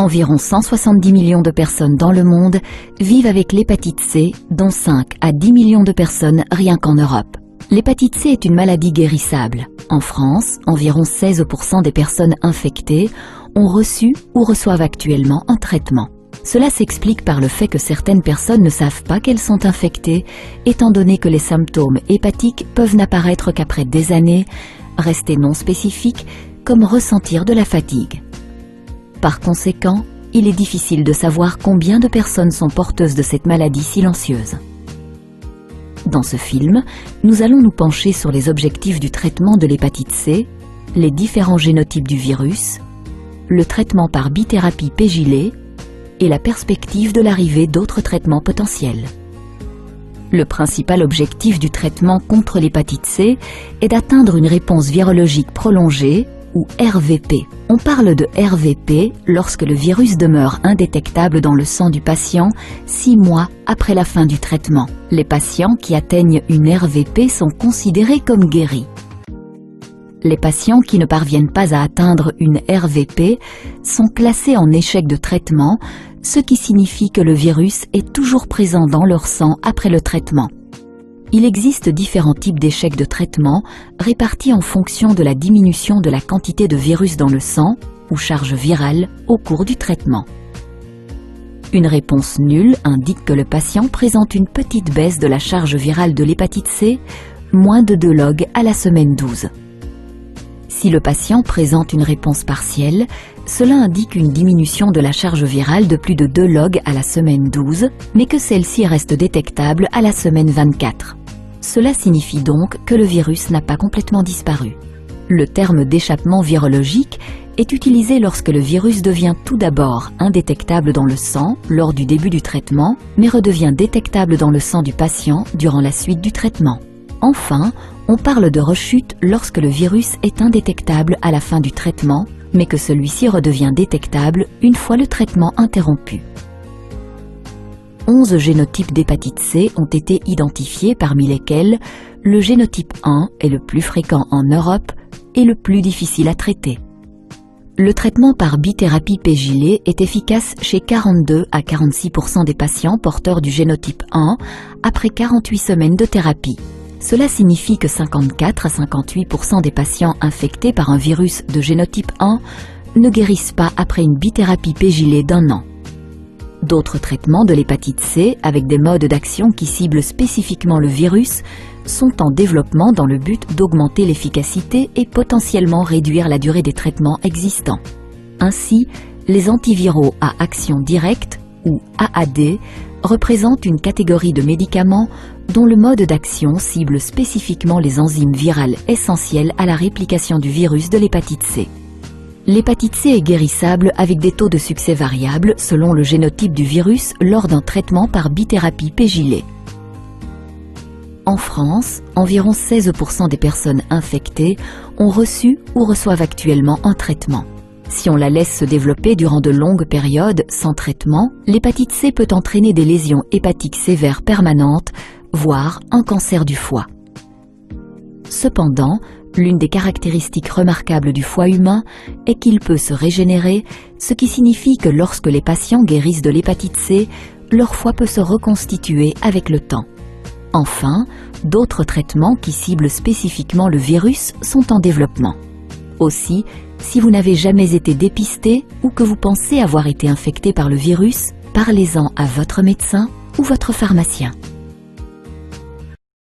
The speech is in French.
Environ 170 millions de personnes dans le monde vivent avec l'hépatite C, dont 5 à 10 millions de personnes rien qu'en Europe. L'hépatite C est une maladie guérissable. En France, environ 16% des personnes infectées ont reçu ou reçoivent actuellement un traitement. Cela s'explique par le fait que certaines personnes ne savent pas qu'elles sont infectées, étant donné que les symptômes hépatiques peuvent n'apparaître qu'après des années, rester non spécifiques, comme ressentir de la fatigue. Par conséquent, il est difficile de savoir combien de personnes sont porteuses de cette maladie silencieuse. Dans ce film, nous allons nous pencher sur les objectifs du traitement de l'hépatite C, les différents génotypes du virus, le traitement par bithérapie pégylée et la perspective de l'arrivée d'autres traitements potentiels. Le principal objectif du traitement contre l'hépatite C est d'atteindre une réponse virologique prolongée, ou RVP. On parle de RVP lorsque le virus demeure indétectable dans le sang du patient 6 mois après la fin du traitement. Les patients qui atteignent une RVP sont considérés comme guéris. Les patients qui ne parviennent pas à atteindre une RVP sont classés en échec de traitement, ce qui signifie que le virus est toujours présent dans leur sang après le traitement. Il existe différents types d'échecs de traitement répartis en fonction de la diminution de la quantité de virus dans le sang, ou charge virale, au cours du traitement. Une réponse nulle indique que le patient présente une petite baisse de la charge virale de l'hépatite C, moins de 2 log à la semaine 12. Si le patient présente une réponse partielle, cela indique une diminution de la charge virale de plus de 2 log à la semaine 12, mais que celle-ci reste détectable à la semaine 24. Cela signifie donc que le virus n'a pas complètement disparu. Le terme d'échappement virologique est utilisé lorsque le virus devient tout d'abord indétectable dans le sang lors du début du traitement, mais redevient détectable dans le sang du patient durant la suite du traitement. Enfin, on parle de rechute lorsque le virus est indétectable à la fin du traitement, mais que celui-ci redevient détectable une fois le traitement interrompu. 11 génotypes d'hépatite C ont été identifiés, parmi lesquels le génotype 1 est le plus fréquent en Europe et le plus difficile à traiter. Le traitement par bithérapie pégylée est efficace chez 42 à 46% des patients porteurs du génotype 1 après 48 semaines de thérapie. Cela signifie que 54 à 58% des patients infectés par un virus de génotype 1 ne guérissent pas après une bithérapie pégylée d'1 an. D'autres traitements de l'hépatite C, avec des modes d'action qui ciblent spécifiquement le virus, sont en développement dans le but d'augmenter l'efficacité et potentiellement réduire la durée des traitements existants. Ainsi, les antiviraux à action directe, ou AAD, représentent une catégorie de médicaments dont le mode d'action cible spécifiquement les enzymes virales essentielles à la réplication du virus de l'hépatite C. L'hépatite C est guérissable avec des taux de succès variables selon le génotype du virus lors d'un traitement par bithérapie pégylée. En France, environ 16% des personnes infectées ont reçu ou reçoivent actuellement un traitement. Si on la laisse se développer durant de longues périodes sans traitement, l'hépatite C peut entraîner des lésions hépatiques sévères permanentes, voire un cancer du foie. Cependant, l'une des caractéristiques remarquables du foie humain est qu'il peut se régénérer, ce qui signifie que lorsque les patients guérissent de l'hépatite C, leur foie peut se reconstituer avec le temps. Enfin, d'autres traitements qui ciblent spécifiquement le virus sont en développement. Aussi, si vous n'avez jamais été dépisté ou que vous pensez avoir été infecté par le virus, parlez-en à votre médecin ou votre pharmacien.